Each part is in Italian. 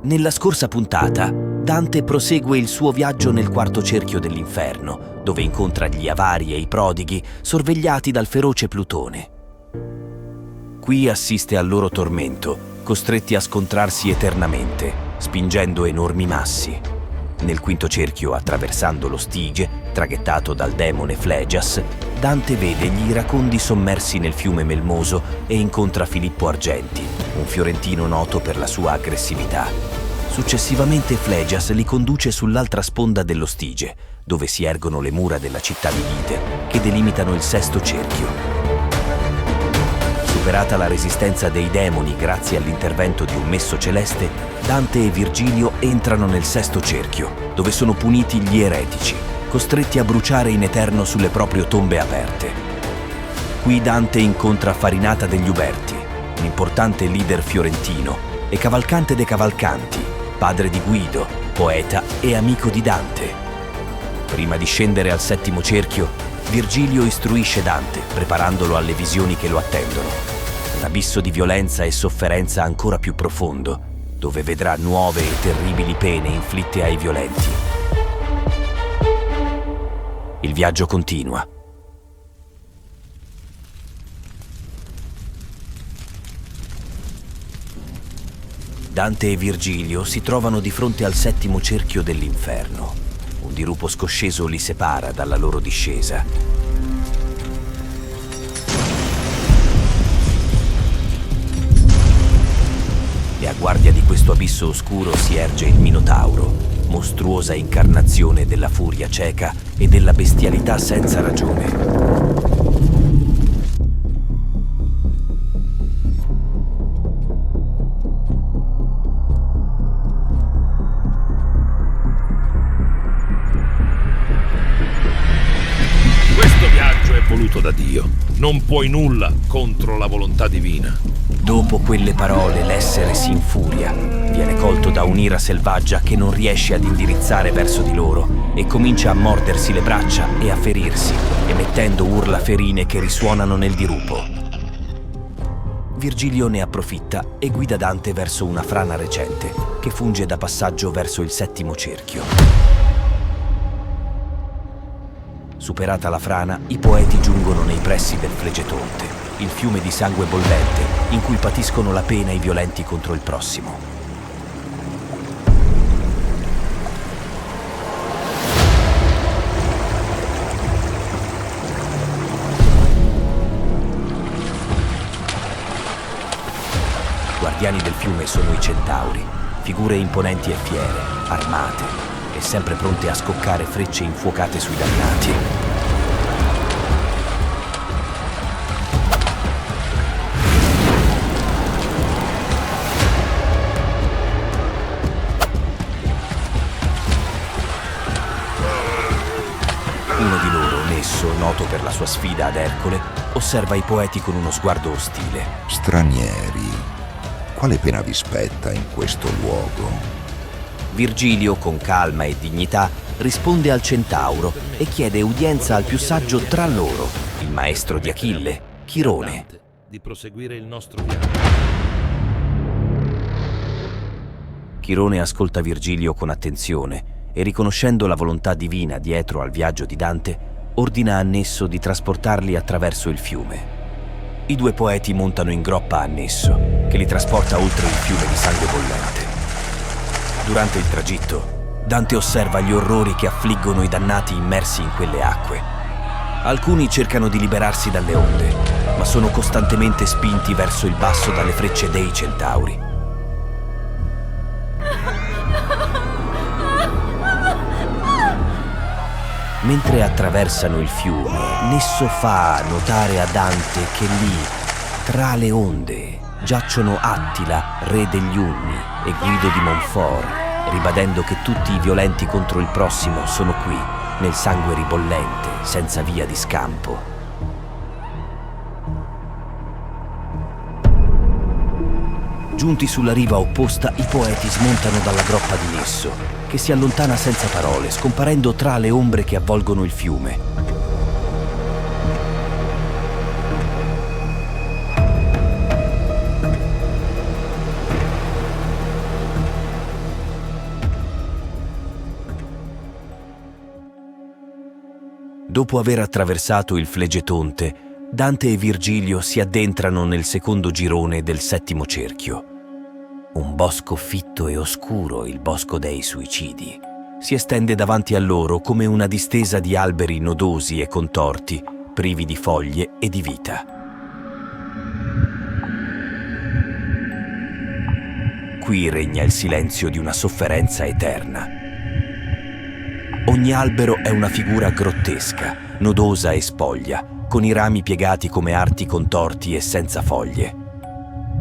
Nella scorsa puntata, Dante prosegue il suo viaggio nel quarto cerchio dell'inferno, dove incontra gli avari e i prodighi sorvegliati dal feroce Plutone. Qui assiste al loro tormento, costretti a scontrarsi eternamente, spingendo enormi massi. Nel quinto cerchio, attraversando lo Stige, traghettato dal demone Flegias, Dante vede gli iracondi sommersi nel fiume melmoso e incontra Filippo Argenti, un fiorentino noto per la sua aggressività. Successivamente Flegias li conduce sull'altra sponda dello Stige, dove si ergono le mura della città di Lide, che delimitano il sesto cerchio. Superata la resistenza dei demoni grazie all'intervento di un messo celeste, Dante e Virgilio entrano nel sesto cerchio, dove sono puniti gli eretici, costretti a bruciare in eterno sulle proprie tombe aperte. Qui Dante incontra Farinata degli Uberti, un importante leader fiorentino, e Cavalcante dei Cavalcanti, padre di Guido, poeta e amico di Dante. Prima di scendere al settimo cerchio, Virgilio istruisce Dante, preparandolo alle visioni che lo attendono. Un abisso di violenza e sofferenza ancora più profondo, dove vedrà nuove e terribili pene inflitte ai violenti. Il viaggio continua. Dante e Virgilio si trovano di fronte al settimo cerchio dell'inferno. Un dirupo scosceso li separa dalla loro discesa. E a guardia di questo abisso oscuro si erge il Minotauro, mostruosa incarnazione della furia cieca e della bestialità senza ragione. Voluto da Dio. Non puoi nulla contro la volontà divina. Dopo quelle parole l'essere si infuria, viene colto da un'ira selvaggia che non riesce ad indirizzare verso di loro e comincia a mordersi le braccia e a ferirsi, emettendo urla ferine che risuonano nel dirupo. Virgilio ne approfitta e guida Dante verso una frana recente che funge da passaggio verso il settimo cerchio. Superata la frana, i poeti giungono nei pressi del Flegetonte, il fiume di sangue bollente in cui patiscono la pena i violenti contro il prossimo. Guardiani del fiume sono i centauri, figure imponenti e fiere, armate, e sempre pronte a scoccare frecce infuocate sui dannati. Uno di loro, Nesso, noto per la sua sfida ad Ercole, osserva i poeti con uno sguardo ostile. Stranieri, quale pena vi spetta in questo luogo? Virgilio, con calma e dignità, risponde al centauro e chiede udienza al più saggio tra loro, il maestro di Achille, Chirone. Di proseguire il nostro viaggio. Chirone ascolta Virgilio con attenzione e, riconoscendo la volontà divina dietro al viaggio di Dante, ordina a Nesso di trasportarli attraverso il fiume. I due poeti montano in groppa a Nesso, che li trasporta oltre il fiume di sangue bollente. Durante il tragitto, Dante osserva gli orrori che affliggono i dannati immersi in quelle acque. Alcuni cercano di liberarsi dalle onde, ma sono costantemente spinti verso il basso dalle frecce dei centauri. Mentre attraversano il fiume, Nesso fa notare a Dante che lì, tra le onde, giacciono Attila, re degli Unni, e Guido di Montfort, ribadendo che tutti i violenti contro il prossimo sono qui, nel sangue ribollente, senza via di scampo. Giunti sulla riva opposta, i poeti smontano dalla groppa di Nesso, che si allontana senza parole, scomparendo tra le ombre che avvolgono il fiume. Dopo aver attraversato il Flegetonte, Dante e Virgilio si addentrano nel secondo girone del settimo cerchio. Un bosco fitto e oscuro, il bosco dei suicidi, si estende davanti a loro come una distesa di alberi nodosi e contorti, privi di foglie e di vita. Qui regna il silenzio di una sofferenza eterna. Ogni albero è una figura grottesca, nodosa e spoglia, con i rami piegati come arti contorti e senza foglie.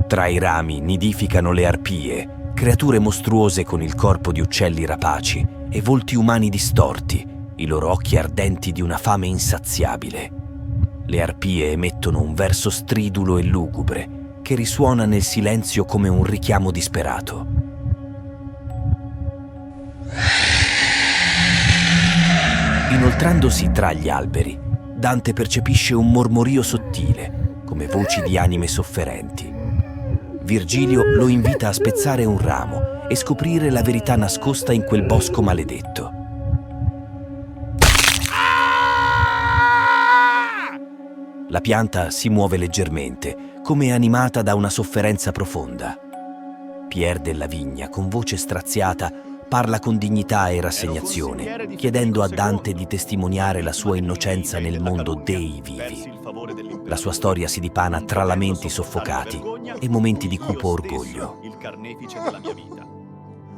Tra i rami nidificano le arpie, creature mostruose con il corpo di uccelli rapaci e volti umani distorti, i loro occhi ardenti di una fame insaziabile. Le arpie emettono un verso stridulo e lugubre che risuona nel silenzio come un richiamo disperato. Inoltrandosi tra gli alberi, Dante percepisce un mormorio sottile, come voci di anime sofferenti. Virgilio lo invita a spezzare un ramo e scoprire la verità nascosta in quel bosco maledetto. La pianta si muove leggermente, come animata da una sofferenza profonda. Pierre della Vigna, con voce straziata, parla con dignità e rassegnazione, chiedendo a Dante di testimoniare la sua innocenza nel mondo dei vivi. La sua storia si dipana tra lamenti soffocati e momenti di cupo orgoglio.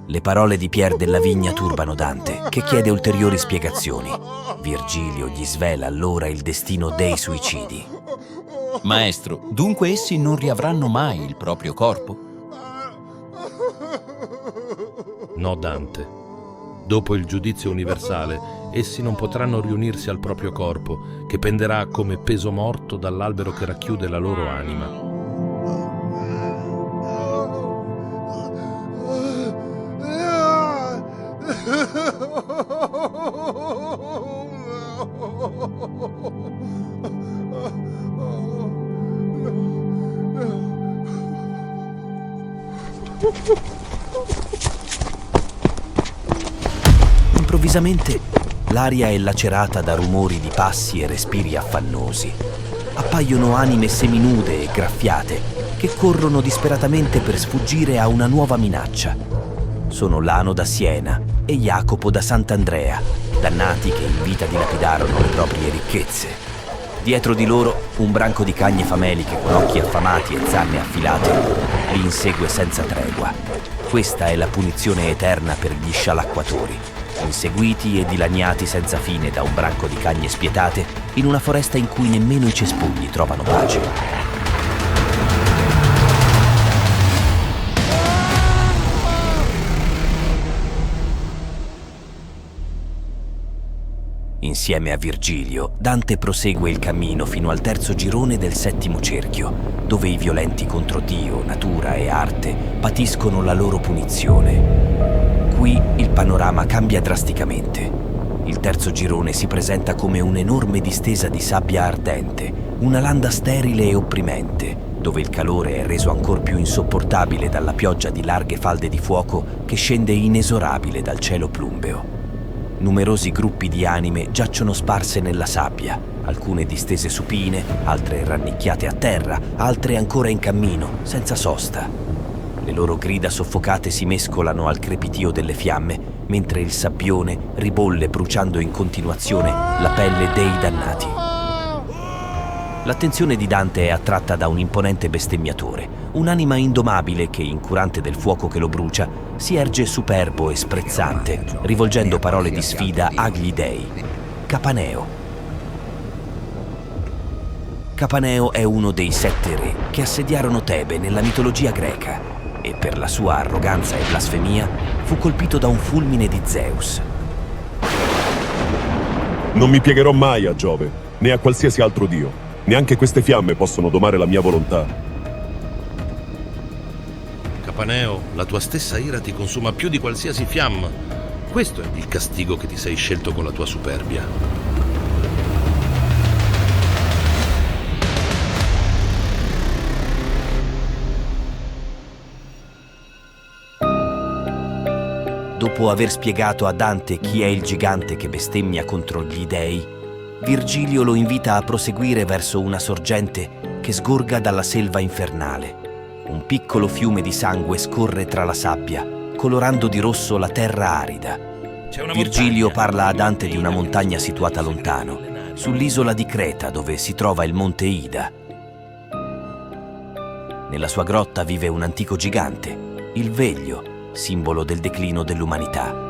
Le parole di Pierre della Vigna turbano Dante, che chiede ulteriori spiegazioni. Virgilio gli svela allora il destino dei suicidi. Maestro, dunque essi non riavranno mai il proprio corpo? No, Dante. Dopo il giudizio universale, essi non potranno riunirsi al proprio corpo, che penderà come peso morto dall'albero che racchiude la loro anima. Improvvisamente l'aria è lacerata da rumori di passi e respiri affannosi. Appaiono anime seminude e graffiate che corrono disperatamente per sfuggire a una nuova minaccia. Sono Lano da Siena e Jacopo da Sant'Andrea, dannati che in vita dilapidarono le proprie ricchezze. Dietro di loro un branco di cagne fameliche con occhi affamati e zanne affilate li insegue senza tregua. Questa è la punizione eterna per gli scialacquatori, inseguiti e dilaniati senza fine da un branco di cagne spietate in una foresta in cui nemmeno i cespugli trovano pace. Insieme a Virgilio, Dante prosegue il cammino fino al terzo girone del settimo cerchio, dove i violenti contro Dio, natura e arte patiscono la loro punizione. Qui il panorama cambia drasticamente. Il terzo girone si presenta come un'enorme distesa di sabbia ardente, una landa sterile e opprimente, dove il calore è reso ancor più insopportabile dalla pioggia di larghe falde di fuoco che scende inesorabile dal cielo plumbeo. Numerosi gruppi di anime giacciono sparse nella sabbia, alcune distese supine, altre rannicchiate a terra, altre ancora in cammino, senza sosta. Le loro grida soffocate si mescolano al crepitio delle fiamme, mentre il sabbione ribolle bruciando in continuazione la pelle dei dannati. L'attenzione di Dante è attratta da un imponente bestemmiatore, un'anima indomabile che, incurante del fuoco che lo brucia, si erge superbo e sprezzante, rivolgendo parole di sfida agli dei. Capaneo. Capaneo è uno dei 7 re che assediarono Tebe nella mitologia greca e per la sua arroganza e blasfemia fu colpito da un fulmine di Zeus. Non mi piegherò mai a Giove, né a qualsiasi altro dio. Neanche queste fiamme possono domare la mia volontà. Capaneo, la tua stessa ira ti consuma più di qualsiasi fiamma. Questo è il castigo che ti sei scelto con la tua superbia. Dopo aver spiegato a Dante chi è il gigante che bestemmia contro gli dei, Virgilio lo invita a proseguire verso una sorgente che sgorga dalla selva infernale. Un piccolo fiume di sangue scorre tra la sabbia, colorando di rosso la terra arida. Virgilio parla a Dante di una montagna situata lontano, sull'isola di Creta, dove si trova il monte Ida. Nella sua grotta vive un antico gigante, il Veglio, simbolo del declino dell'umanità.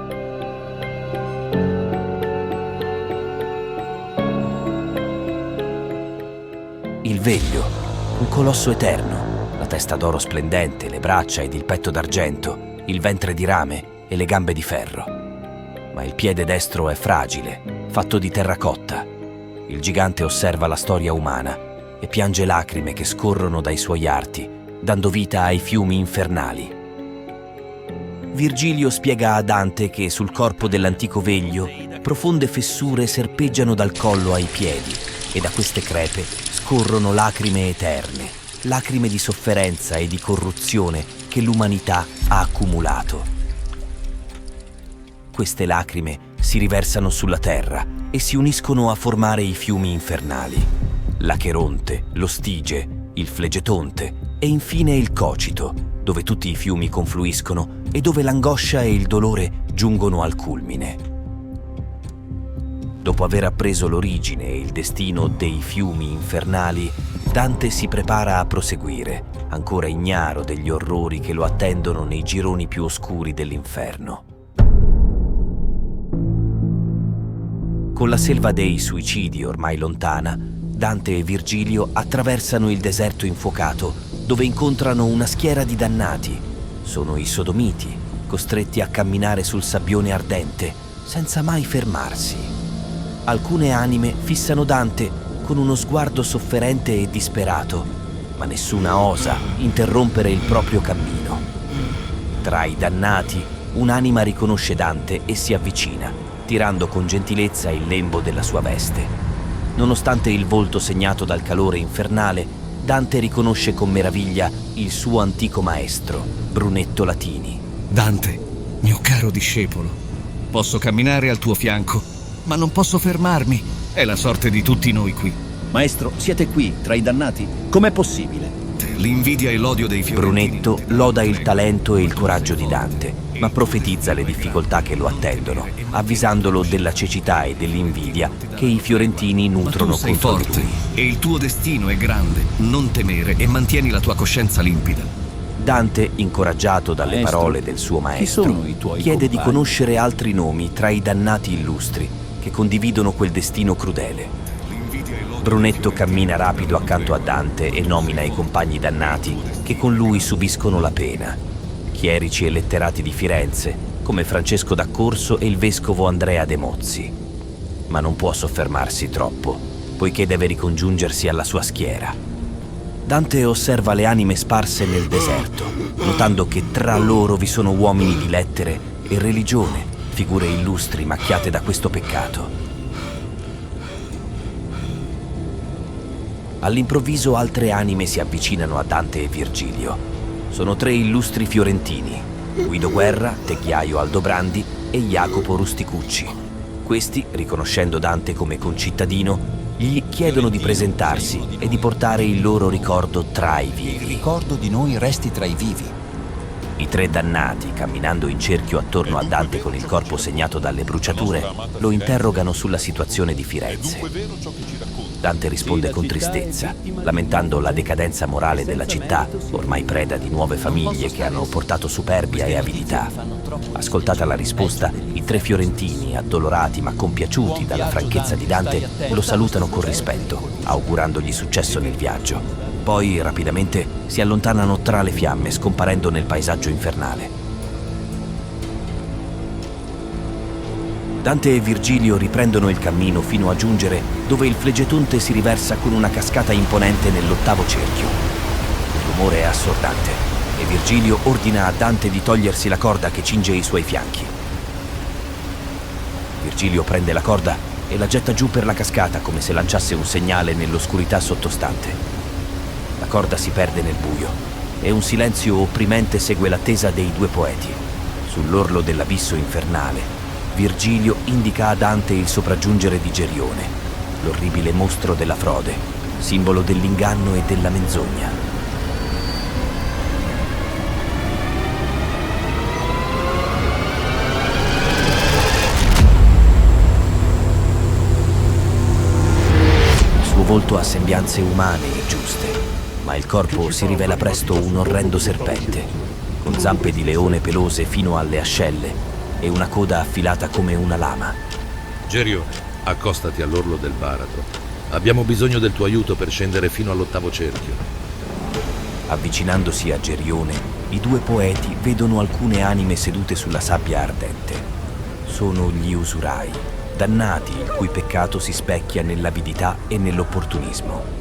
Il Veglio, un colosso eterno, la testa d'oro splendente, le braccia ed il petto d'argento, il ventre di rame e le gambe di ferro. Ma il piede destro è fragile, fatto di terracotta. Il gigante osserva la storia umana e piange lacrime che scorrono dai suoi arti, dando vita ai fiumi infernali. Virgilio spiega a Dante che sul corpo dell'antico Veglio profonde fessure serpeggiano dal collo ai piedi e da queste crepe scorrono lacrime eterne, lacrime di sofferenza e di corruzione che l'umanità ha accumulato. Queste lacrime si riversano sulla terra e si uniscono a formare i fiumi infernali: l'Acheronte, lo Stige, il Flegetonte e infine il Cocito, dove tutti i fiumi confluiscono e dove l'angoscia e il dolore giungono al culmine. Dopo aver appreso l'origine e il destino dei fiumi infernali, Dante si prepara a proseguire, ancora ignaro degli orrori che lo attendono nei gironi più oscuri dell'inferno. Con la selva dei suicidi ormai lontana, Dante e Virgilio attraversano il deserto infuocato, dove incontrano una schiera di dannati. Sono i sodomiti, costretti a camminare sul sabbione ardente, senza mai fermarsi. Alcune anime fissano Dante con uno sguardo sofferente e disperato, ma nessuna osa interrompere il proprio cammino. Tra i dannati, un'anima riconosce Dante e si avvicina, tirando con gentilezza il lembo della sua veste. Nonostante il volto segnato dal calore infernale, Dante riconosce con meraviglia il suo antico maestro, Brunetto Latini. Dante, mio caro discepolo, posso camminare al tuo fianco, ma non posso fermarmi. È la sorte di tutti noi qui. Maestro, siete qui, tra i dannati? Com'è possibile? L'invidia e l'odio dei fiorentini. Brunetto loda il talento e il coraggio di Dante, ma profetizza le difficoltà che lo attendono, avvisandolo della cecità e dell'invidia che i fiorentini nutrono sei contro forte lui. e il tuo destino è grande. Non temere e mantieni la tua coscienza limpida. Dante, incoraggiato dalle Maestro, parole del suo chi maestro, sono i tuoi chiede di compagni? conoscere altri nomi tra i dannati illustri che condividono quel destino crudele. Brunetto cammina rapido accanto a Dante e nomina i compagni dannati che con lui subiscono la pena. Chierici e letterati di Firenze, come Francesco d'Accorso e il vescovo Andrea de Mozzi. Ma non può soffermarsi troppo, poiché deve ricongiungersi alla sua schiera. Dante osserva le anime sparse nel deserto, notando che tra loro vi sono uomini di lettere e religione, figure illustri macchiate da questo peccato. All'improvviso altre anime si avvicinano a Dante e Virgilio. Sono 3 illustri fiorentini: Guido Guerra, Techiaio Aldobrandi e Jacopo Rusticucci. Questi, riconoscendo Dante come concittadino, gli chiedono di presentarsi e di portare il loro ricordo tra i Il vivi. ricordo di noi resti tra i vivi. I 3 dannati, camminando in cerchio attorno a Dante con il corpo segnato dalle bruciature, lo interrogano sulla situazione di Firenze. Dante risponde con tristezza, lamentando la decadenza morale della città, ormai preda di nuove famiglie che hanno portato superbia e avidità. Ascoltata la risposta, i 3 fiorentini, addolorati ma compiaciuti dalla franchezza di Dante, lo salutano con rispetto, augurandogli successo nel viaggio. Poi, rapidamente, si allontanano tra le fiamme, scomparendo nel paesaggio infernale. Dante e Virgilio riprendono il cammino fino a giungere dove il Flegetonte si riversa con una cascata imponente nell'8° cerchio. Il rumore è assordante e Virgilio ordina a Dante di togliersi la corda che cinge i suoi fianchi. Virgilio prende la corda e la getta giù per la cascata come se lanciasse un segnale nell'oscurità sottostante. La corda si perde nel buio e un silenzio opprimente segue l'attesa dei 2 poeti. Sull'orlo dell'abisso infernale, Virgilio indica a Dante il sopraggiungere di Gerione. l'orribile mostro della frode, simbolo dell'inganno e della menzogna. Il suo volto ha sembianze umane e giuste, ma il corpo si rivela presto un orrendo serpente, con zampe di leone pelose fino alle ascelle e una coda affilata come una lama. Gerione, accostati all'orlo del baratro. Abbiamo bisogno del tuo aiuto per scendere fino all'8° cerchio. Avvicinandosi a Gerione, i due poeti vedono alcune anime sedute sulla sabbia ardente. Sono gli usurai, dannati il cui peccato si specchia nell'avidità e nell'opportunismo.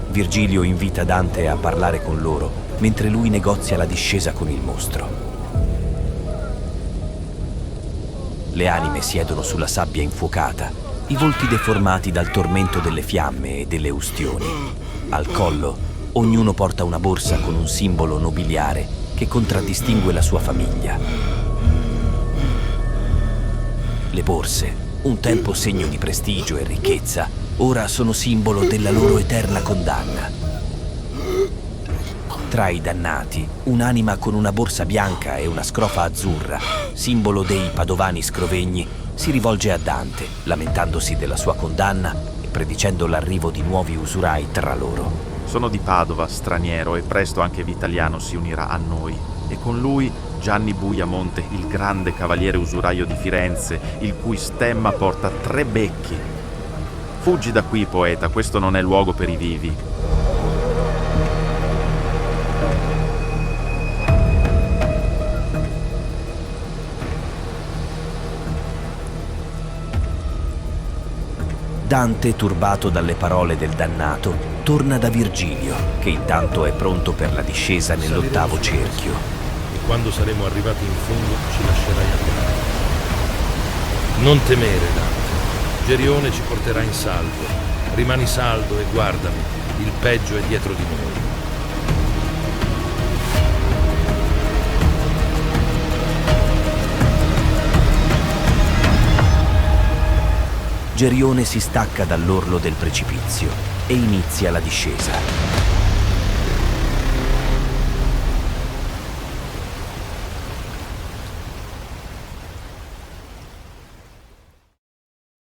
Virgilio invita Dante a parlare con loro, mentre lui negozia la discesa con il mostro. Le anime siedono sulla sabbia infuocata, i volti deformati dal tormento delle fiamme e delle ustioni. Al collo, ognuno porta una borsa con un simbolo nobiliare che contraddistingue la sua famiglia. Le borse, un tempo segno di prestigio e ricchezza, ora sono simbolo della loro eterna condanna. Tra i dannati, un'anima con una borsa bianca e una scrofa azzurra, simbolo dei padovani scrovegni, si rivolge a Dante, lamentandosi della sua condanna e predicendo l'arrivo di nuovi usurai tra loro. Sono di Padova, straniero, e presto anche Vitaliano si unirà a noi. E con lui Gianni Buiamonte, il grande cavaliere usuraio di Firenze, il cui stemma porta 3 becchi. Fuggi da qui, poeta, questo non è luogo per i vivi. Dante, turbato dalle parole del dannato, torna da Virgilio, che intanto è pronto per la discesa nell'8° cerchio. E quando saremo arrivati in fondo ci lascerai andare. Non temere, Dante. Gerione ci porterà in salvo. Rimani saldo e guardami. Il peggio è dietro di noi. Gerione si stacca dall'orlo del precipizio e inizia la discesa.